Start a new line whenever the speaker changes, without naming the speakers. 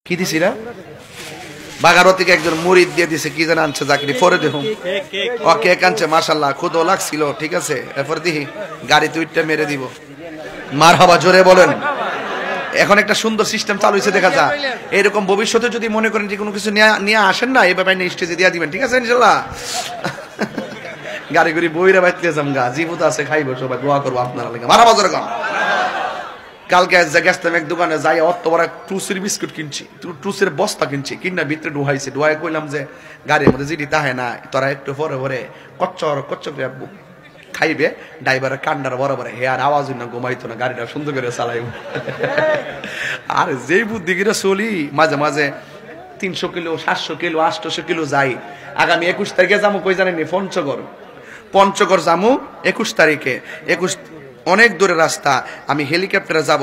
কি দিছি না বাগারতিকে একজন মুরিদ দিয়ে দিছে কি জানা আনছে চাকরি পরে দেখুন ও কেক আনছে মাশাআল্লাহ খুদও লাগছিল ঠিক আছে এরপর দেখি গাড়িতে উঠতে মেরে দিব মারহাবা জোরে বলেন এখন একটা সুন্দর সিস্টেম চালু হয়েছে দেখা যায় এরকম ভবিষ্যতে যদি মনে করেন যে কোনো কিছু নিয়ে আসেন না এই ব্যাপারে স্টেজে দিয়ে দিবেন ঠিক আছে ইনশাআল্লাহ গাড়ি গুড়ি বইরা বাইতে যামগা জীবত আছে খাইবো সবাই দোয়া করবো আপনারা লাগে মারহাবা জোরে কম কালকে গেছিলাম এক দোকানে যাই অত বড় টুসের বিস্কুট কিনছি টুসের বস্তা কিনছি কিনা ভিতরে ডুহাইছে ডুহাই কইলাম যে গাড়ির মধ্যে জিডি তাহে না তোরা একটু পরে পরে কচ্চর কচ্চর খাইবে ড্রাইভারের কান্ডার বরাবর হে আর আওয়াজ না ঘুমাইতো না গাড়িটা সুন্দর করে চালাইব আর যেই বুদ্ধি করে চলি মাঝে মাঝে 300 কিলো 700 কিলো 800 কিলো যাই আগামী 21 তারিখে যাবো কই জানেন পঞ্চগড় যাবো 21 তারিখে অনেক দূরের রাস্তা আমি হেলিকপ্টারে যাব